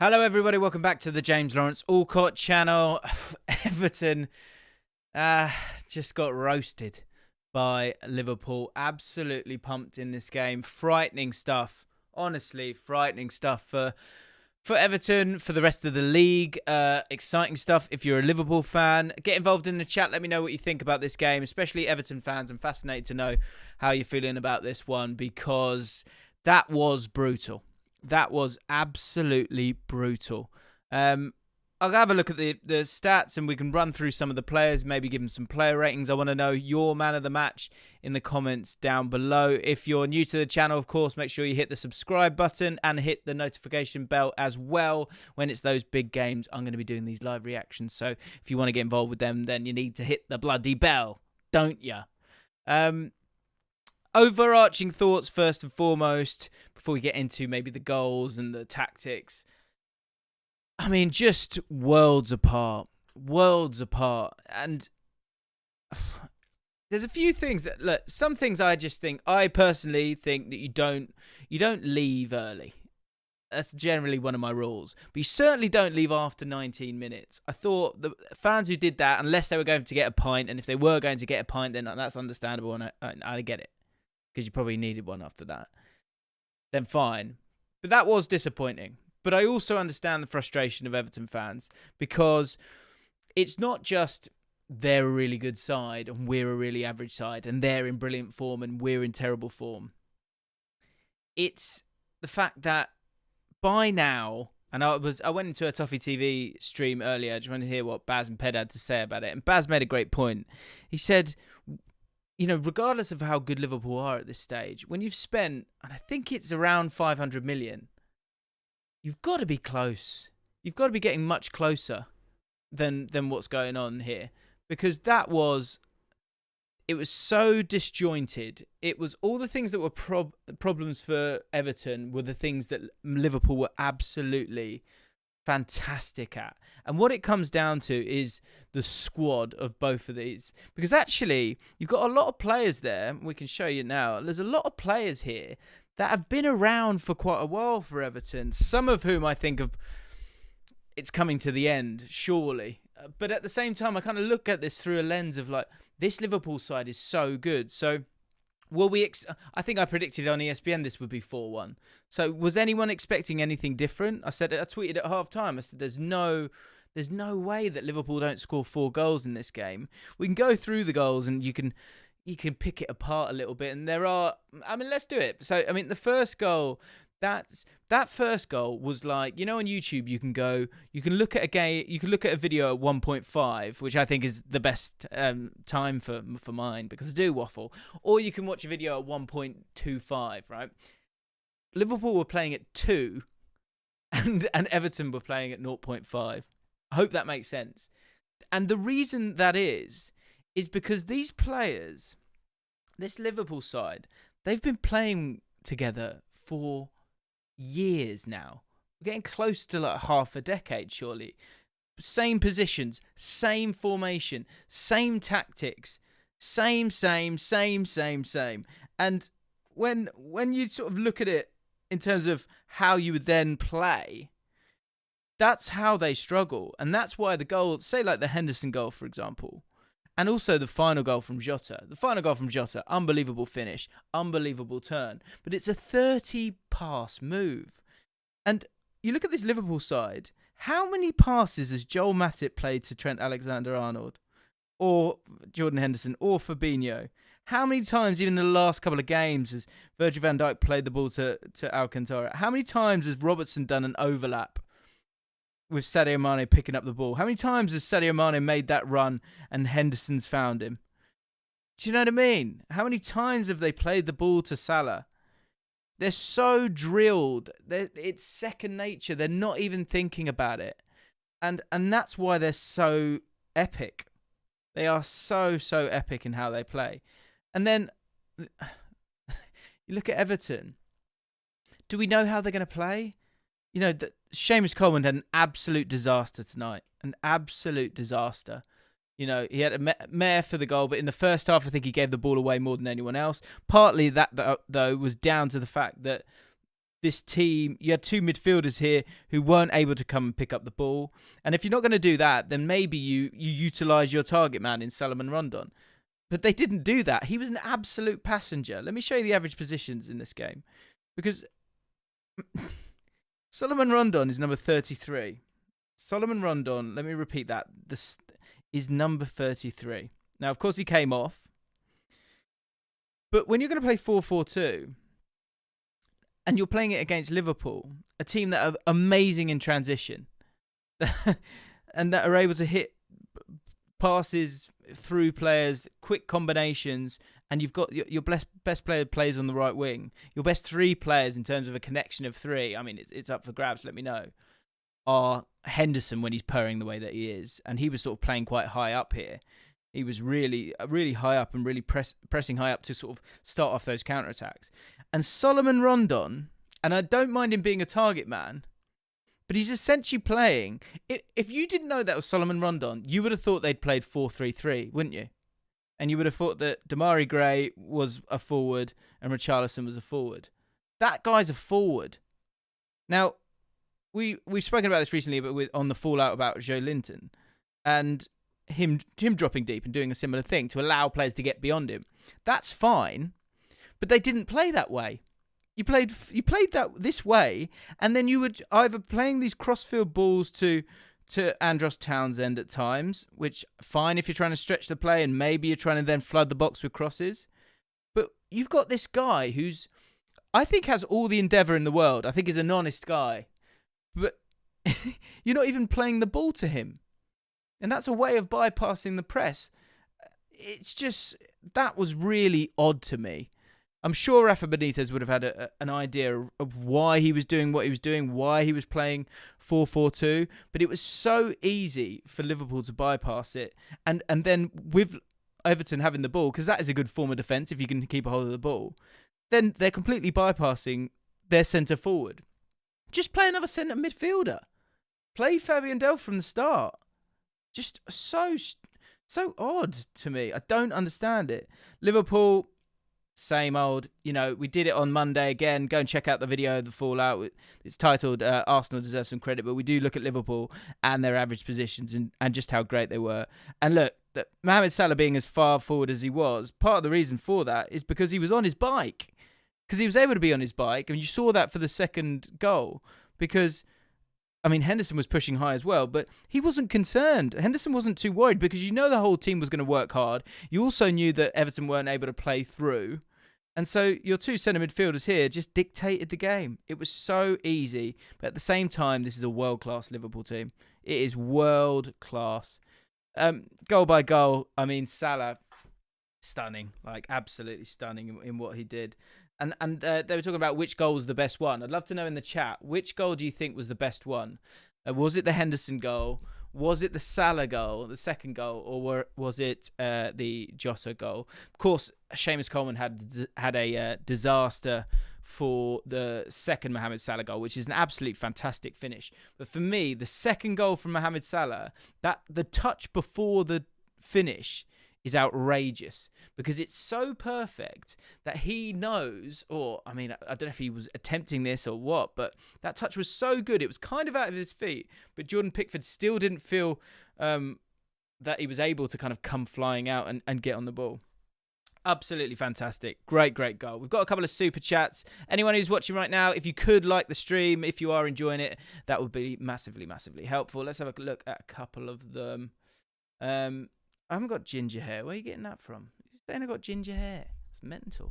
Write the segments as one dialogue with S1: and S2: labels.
S1: Hello, everybody. Welcome back to the James Lawrence Allcott channel. Everton just got roasted by Liverpool. Absolutely pumped in this game. Frightening stuff. Honestly, frightening stuff for Everton, for the rest of the league. Exciting stuff if you're a Liverpool fan. Get involved in the chat. Let me know what you think about this game, especially Everton fans. I'm fascinated to know how you're feeling about this one because that was brutal. That was absolutely brutal. I'll have a look at the stats and we can run through some of the players, maybe give them some player ratings. I want to know your man of the match in the comments down below. If you're new to the channel, of course, make sure you hit the subscribe button and hit the notification bell as well. When it's those big games, I'm going to be doing these live reactions. So if you want to get involved with them, then you need to hit the bloody bell, don't you? Overarching thoughts first and foremost, before we get into maybe the goals and the tactics. I mean, just worlds apart. Worlds apart. And there's a few things that, look, some things I personally think that you don't leave early. That's generally one of my rules. But you certainly don't leave after 19 minutes. I thought the fans who did that, unless they were going to get a pint, and if they were going to get a pint, then that's understandable and I get it. Because you probably needed one after that, then fine. But that was disappointing. But I also understand the frustration of Everton fans because it's not just they're a really good side and we're a really average side and they're in brilliant form and we're in terrible form. It's the fact that by now, and I went into a Toffee TV stream earlier, I just wanted to hear what Baz and Ped had to say about it. And Baz made a great point. He said, you know, regardless of how good Liverpool are at this stage, when you've spent, and I think it's around 500 million, you've got to be close. You've got to be getting much closer than what's going on here. Because it was so disjointed. It was all the things that were problems for Everton were the things that Liverpool were absolutely fantastic at. And what it comes down to is the squad of both of these. Because actually, you've got a lot of players there. We can show you now. There's a lot of players here that have been around for quite a while for Everton. Some of whom I think it's coming to the end, surely. But at the same time, I kind of look at this through a lens of like, this Liverpool side is so good. So I think I predicted on ESPN this would be 4-1. So was anyone expecting anything different? I tweeted at half-time. I said there's no way that Liverpool don't score 4 goals in this game. We can go through the goals and you can pick it apart a little bit. And let's do it. So, I mean, the first goal, that first goal was like, you know, on YouTube you can look at a video at 1.5, which I think is the best time for mine because I do waffle, or you can watch a video at 1.25, right? Liverpool were playing at 2 and Everton were playing at 0.5. I hope that makes sense. And the reason that is because these players, this Liverpool side, they've been playing together for years now. We're getting close to like half a decade, surely. Same positions, same formation, same tactics, same. And when you sort of look at it in terms of how you would then play, that's how they struggle. And that's why the goal, say like the Henderson goal, for example, and also the final goal from Jota. The final goal from Jota, unbelievable finish, unbelievable turn. But it's a 30-pass move. And you look at this Liverpool side, how many passes has JaackMaate played to Trent Alexander-Arnold? Or Jordan Henderson? Or Fabinho? How many times, even in the last couple of games, has Virgil van Dijk played the ball to Alcantara? How many times has Robertson done an overlap with Sadio Mane picking up the ball? How many times has Sadio Mane made that run and Henderson's found him? Do you know what I mean? How many times have they played the ball to Salah? They're so drilled. It's second nature. They're not even thinking about it. And that's why they're so epic. They are so epic in how they play. And then you look at Everton. Do we know how they're going to play? You know, Seamus Coleman had an absolute disaster tonight. An absolute disaster. You know, he had a mare for the goal, but in the first half, I think he gave the ball away more than anyone else. Partly that, though, was down to the fact that this team, you had two midfielders here who weren't able to come and pick up the ball. And if you're not going to do that, then maybe you utilise your target man in Salomon Rondon. But they didn't do that. He was an absolute passenger. Let me show you the average positions in this game. Because Salomon Rondon is number 33. Salomon Rondon, let me repeat that, this is number 33. Now, of course, he came off. But when you're going to play 4-4-2... and you're playing it against Liverpool, a team that are amazing in transition and that are able to hit passes through players, quick combinations, and you've got your best player plays on the right wing. Your best three players in terms of a connection of three, I mean, it's up for grabs, let me know, are Henderson when he's purring the way that he is. And he was sort of playing quite high up here. He was really, really high up and really pressing high up to sort of start off those counterattacks. And Salomon Rondon, and I don't mind him being a target man, but he's essentially playing... If you didn't know that was Salomon Rondon, you would have thought they'd played 4-3-3, wouldn't you? And you would have thought that Damari Gray was a forward and Richarlison was a forward. That guy's a forward. Now, we've spoken about this recently but on the fallout about Joe Linton, and him dropping deep and doing a similar thing to allow players to get beyond him. That's fine. But they didn't play that way. You played that this way, and then you would either playing these crossfield balls to Andros Townsend at times, which fine if you're trying to stretch the play and maybe you're trying to then flood the box with crosses. But you've got this guy who's, I think, has all the endeavour in the world. I think he's an honest guy, but you're not even playing the ball to him, and that's a way of bypassing the press. It's just, that was really odd to me. I'm sure Rafa Benitez would have had an idea of why he was doing what he was doing, why he was playing 4-4-2, but it was so easy for Liverpool to bypass it. And then with Everton having the ball, because that is a good form of defence if you can keep a hold of the ball, then they're completely bypassing their centre forward. Just play another centre midfielder. Play Fabian Delph from the start. Just so odd to me. I don't understand it. Liverpool... same old, we did it on Monday again. Go and check out the video of the fallout. It's titled Arsenal Deserve Some Credit, but we do look at Liverpool and their average positions and just how great they were. And look, Mohammed Salah being as far forward as he was, part of the reason for that is because he was on his bike. Because he was able to be on his bike, and you saw that for the second goal. Because, I mean, Henderson was pushing high as well, but he wasn't concerned. Henderson wasn't too worried because the whole team was going to work hard. You also knew that Everton weren't able to play through. And so your two centre midfielders here just dictated the game. It was so easy. But at the same time, this is a world-class Liverpool team. It is world-class. Goal by goal, I mean, Salah, stunning. Like, absolutely stunning in what he did. And they were talking about which goal was the best one. I'd love to know in the chat, which goal do you think was the best one? Was it the Henderson goal? Was it the Salah goal, the second goal, or was it the Jota goal? Of course, Seamus Coleman had a disaster for the second Mohamed Salah goal, which is an absolute fantastic finish. But for me, the second goal from Mohamed Salah, that the touch before the finish is outrageous because it's so perfect that he knows, or I mean, I don't know if he was attempting this or what, but that touch was so good. It was kind of out of his feet, but Jordan Pickford still didn't feel that he was able to kind of come flying out and get on the ball. Absolutely fantastic. Great goal. We've got a couple of super chats. Anyone who's watching right now, if you could like the stream, if you are enjoying it, that would be massively, massively helpful. Let's have a look at a couple of them. I haven't got ginger hair. Where are you getting that from? You're saying I got ginger hair. It's mental.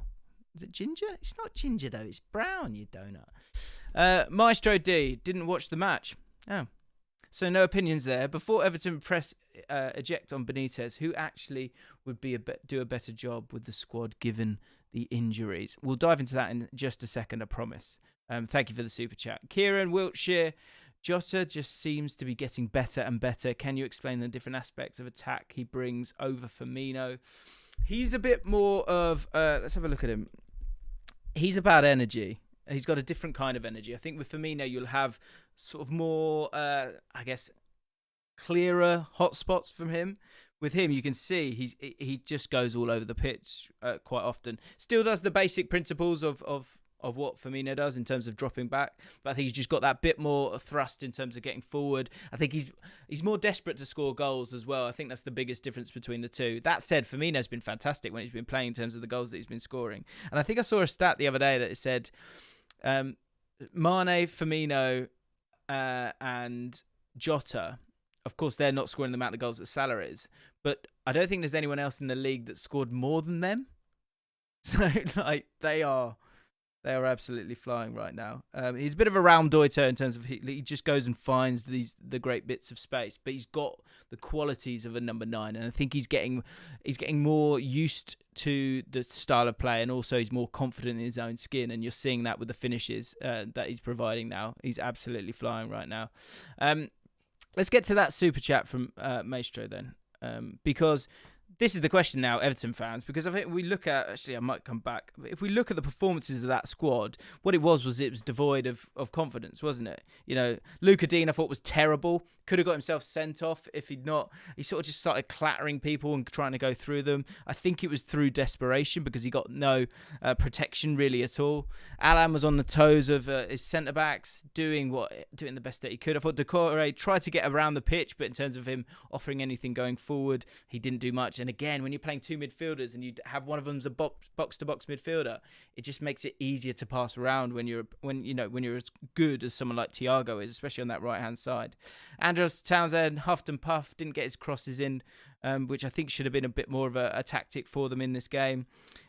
S1: Is it ginger? It's not ginger, though. It's brown, you donut. Maestro D didn't watch the match. Oh. So no opinions there. Before Everton press eject on Benitez, who actually would do a better job with the squad given the injuries? We'll dive into that in just a second, I promise. Thank you for the super chat. Kieran, Wiltshire. Jota just seems to be getting better and better. Can you explain the different aspects of attack he brings over Firmino? He's a bit more of... let's have a look at him. He's about energy. He's got a different kind of energy. I think with Firmino, you'll have sort of more, clearer hotspots from him. With him, you can see he just goes all over the pitch quite often. Still does the basic principles of of what Firmino does in terms of dropping back, but I think he's just got that bit more thrust in terms of getting forward. I think he's more desperate to score goals as well. I think that's the biggest difference between the two. That said, Firmino's been fantastic when he's been playing in terms of the goals that he's been scoring. And I think I saw a stat the other day that it said Mane, Firmino, and Jota, of course, they're not scoring the amount of goals that Salah is, but I don't think there's anyone else in the league that scored more than them. So, like, they are absolutely flying right now. He's a bit of a Raumdeuter in terms of he just goes and finds the great bits of space, but he's got the qualities of a number 9, and I think he's getting more used to the style of play, and also he's more confident in his own skin, and you're seeing that with the finishes that he's providing now. He's absolutely flying right now. Let's get to that super chat from Maestro then, because this is the question now, Everton fans, because I think we look at, actually I might come back, if we look at the performances of that squad, what it was devoid of confidence, wasn't it? You know, Luca Dean I thought was terrible, could have got himself sent off if he'd not, he sort of just started clattering people and trying to go through them. I think it was through desperation because he got no protection really at all. Alan was on the toes of his centre-backs, doing the best that he could. I thought Decore tried to get around the pitch, but in terms of him offering anything going forward, he didn't do much. And again, when you're playing two midfielders and you have one of them's a box-to-box midfielder, it just makes it easier to pass around when you're as good as someone like Thiago is, especially on that right-hand side. Andros Townsend huffed and puffed, didn't get his crosses in, which I think should have been a bit more of a tactic for them in this game.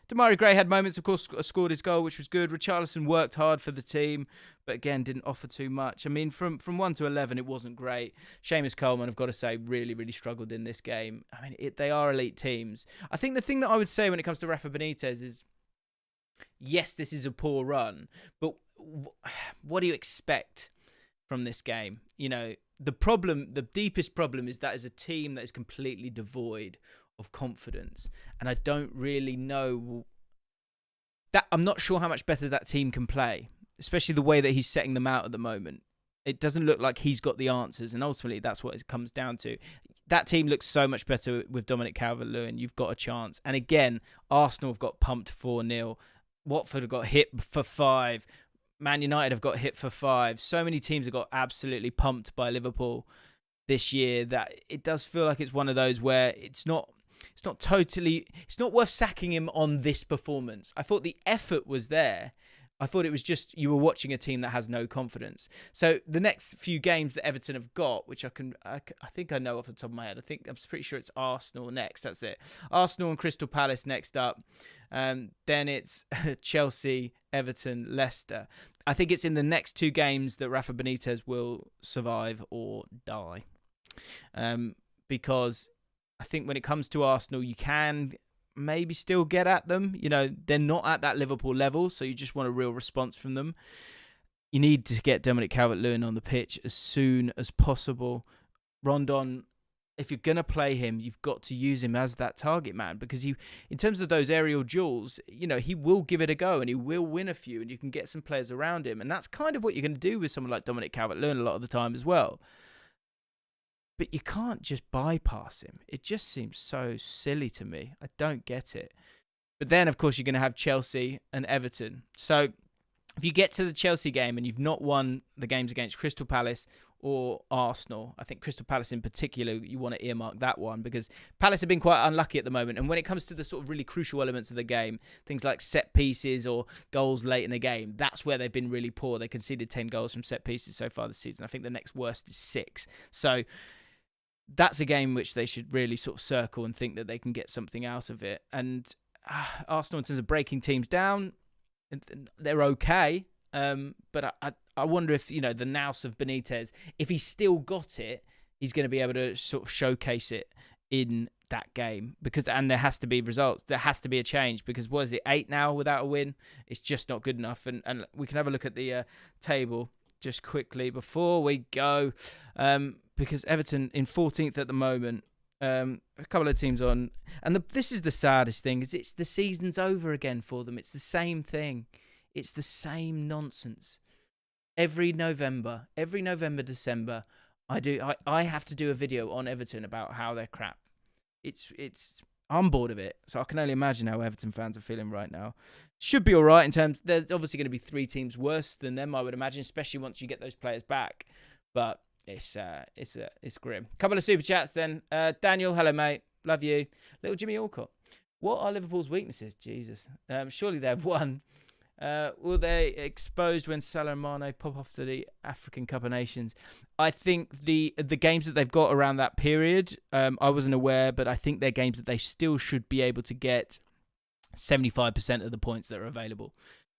S1: Damari Gray had moments, of course, scored his goal, which was good. Richarlison worked hard for the team, but again, didn't offer too much. I mean, from 1 to 11, it wasn't great. Seamus Coleman, I've got to say, really, really struggled in this game. I mean, they are elite teams. I think the thing that I would say when it comes to Rafa Benitez is, yes, this is a poor run, but what do you expect from this game? You know, the deepest problem is that is a team that is completely devoid of confidence, and I don't really know that. I'm not sure how much better that team can play, especially the way that he's setting them out at the moment. It doesn't look like he's got the answers, and ultimately that's what it comes down to. That team looks so much better with Dominic Calvert-Lewin. You've got a chance. And again, Arsenal have got pumped 4-0. Watford have got hit for 5. Man United have got hit for 5. So many teams have got absolutely pumped by Liverpool this year that it does feel like it's one of those where it's not worth sacking him on this performance. I thought the effort was there. I thought it was just you were watching a team that has no confidence. So the next few games that Everton have got, which I think I know off the top of my head. I'm pretty sure it's Arsenal next. That's it. Arsenal and Crystal Palace next up. Then it's Chelsea, Everton, Leicester. I think it's in the next 2 games that Rafa Benitez will survive or die. Because I think when it comes to Arsenal, you can maybe still get at them. You know, they're not at that Liverpool level, so you just want a real response from them. You need to get Dominic Calvert-Lewin on the pitch as soon as possible. Rondon, if you're going to play him, you've got to use him as that target man, because in terms of those aerial duels, you know, he will give it a go and he will win a few, and you can get some players around him. And that's kind of what you're going to do with someone like Dominic Calvert-Lewin a lot of the time as well. But you can't just bypass him. It just seems so silly to me. I don't get it. But then, of course, you're going to have Chelsea and Everton. So if you get to the Chelsea game and you've not won the games against Crystal Palace or Arsenal, I think Crystal Palace in particular, you want to earmark that one, because Palace have been quite unlucky at the moment. And when it comes to the sort of really crucial elements of the game, things like set pieces or goals late in the game, that's where they've been really poor. They conceded 10 goals from set pieces so far this season. I think the next worst is 6. So that's a game which they should really sort of circle and think that they can get something out of it. And Arsenal, in terms of breaking teams down, they're okay. But I wonder if, you know, the nous of Benitez, if he's still got it, he's going to be able to sort of showcase it in that game. And there has to be results. There has to be a change, because what is it, 8 now without a win? It's just not good enough. And we can have a look at the table just quickly before we go. Because Everton in 14th at the moment, a couple of teams on. And this is the saddest thing, is it's the season's over again for them. It's the same thing. It's the same nonsense. Every November, December, I have to do a video on Everton about how they're crap. I'm bored of it. So I can only imagine how Everton fans are feeling right now. should be all right in terms. There's obviously going to be 3 teams worse than them, I would imagine, especially once you get those players back. But it's grim. Couple of super chats then. Daniel, hello mate, love you. Little Jimmy Allcott. What are Liverpool's weaknesses? Jesus, surely they've won. Will they exposed when Salah and Mane pop off to the African Cup of Nations? I think the games that they've got around that period, I wasn't aware, but I think they're games that they still should be able to get 75% of the points that are available.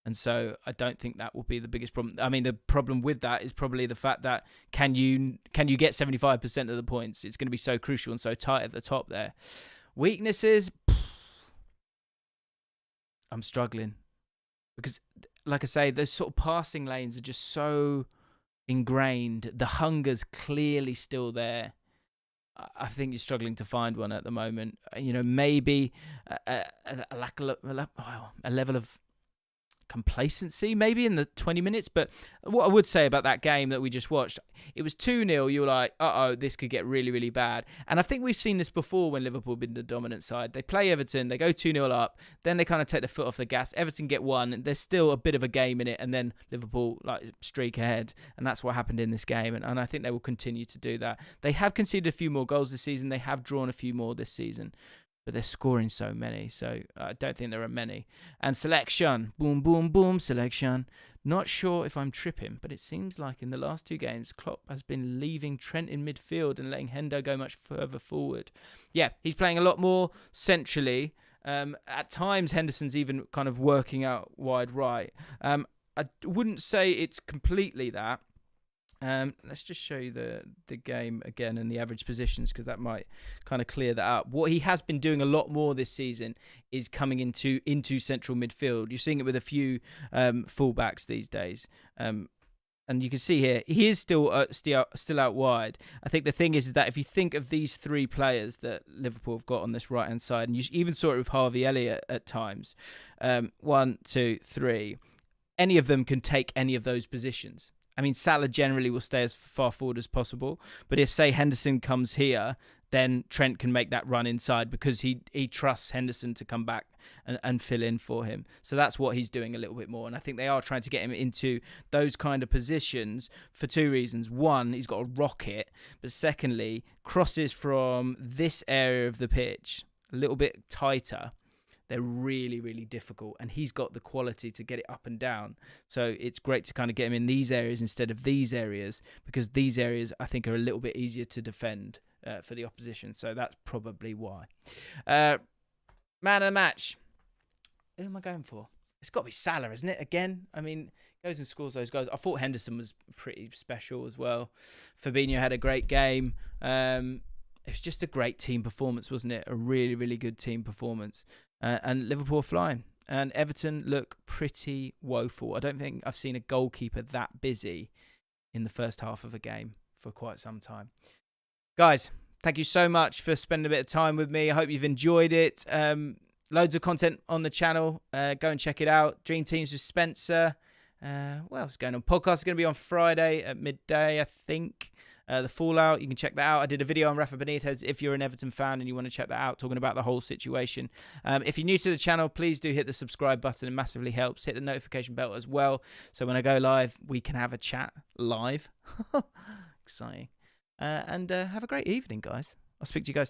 S1: And so I don't think that will be the biggest problem. I mean, the problem with that is probably the fact that can you get 75% of the points? It's going to be so crucial and so tight at the top there. Weaknesses, I'm struggling. Because, like I say, those sort of passing lanes are just so ingrained. The hunger's clearly still there. I think you're struggling to find one at the moment. Maybe a level of complacency maybe in the 20 minutes. But what I would say about that game that we just watched, it was 2-0. You were like, this could get really, really bad. And I think we've seen this before when Liverpool have been the dominant side. They play Everton, they go 2-0 up, then they kind of take the foot off the gas. Everton get 1, and there's still a bit of a game in it, and then Liverpool streak ahead. And that's what happened in this game. And I think they will continue to do that. They have conceded a few more goals this season. They have drawn a few more this season. But they're scoring so many, so I don't think there are many. And selection, boom, boom, boom, selection. Not sure if I'm tripping, but it seems like in the last 2 games, Klopp has been leaving Trent in midfield and letting Hendo go much further forward. Yeah, he's playing a lot more centrally. At times, Henderson's even kind of working out wide right. I wouldn't say it's completely that. Let's just show you the game again and the average positions, because that might kind of clear that up. What he has been doing a lot more this season is coming into central midfield. You're seeing it with a few fullbacks these days. And you can see here, he is still out wide. I think the thing is that if you think of these 3 players that Liverpool have got on this right-hand side, and you even saw it with Harvey Elliott at times, 1, 2, 3, any of them can take any of those positions. I mean, Salah generally will stay as far forward as possible. But if, say, Henderson comes here, then Trent can make that run inside because he trusts Henderson to come back and fill in for him. So that's what he's doing a little bit more. And I think they are trying to get him into those kind of positions for 2 reasons. One, he's got a rocket. But secondly, crosses from this area of the pitch, a little bit tighter, they're really, really difficult. And he's got the quality to get it up and down. So it's great to kind of get him in these areas instead of these areas, because these areas, I think, are a little bit easier to defend for the opposition. So that's probably why. Man of the match. Who am I going for? It's got to be Salah, isn't it? Again, I mean, goes and scores those goals. I thought Henderson was pretty special as well. Fabinho had a great game. It was just a great team performance, wasn't it? A really, really good team performance. And Liverpool are flying. And Everton look pretty woeful. I don't think I've seen a goalkeeper that busy in the first half of a game for quite some time. Guys, thank you so much for spending a bit of time with me. I hope you've enjoyed it. Loads of content on the channel. Go and check it out. Dream Teams with Spencer. What else is going on? Podcast is going to be on Friday at midday, I think. The Fallout, you can check that out. I did a video on Rafa Benitez if you're an Everton fan and you want to check that out, talking about the whole situation. If you're new to the channel, please do hit the subscribe button. It massively helps. Hit the notification bell as well, so when I go live, we can have a chat live. Exciting. And have a great evening, guys. I'll speak to you guys soon.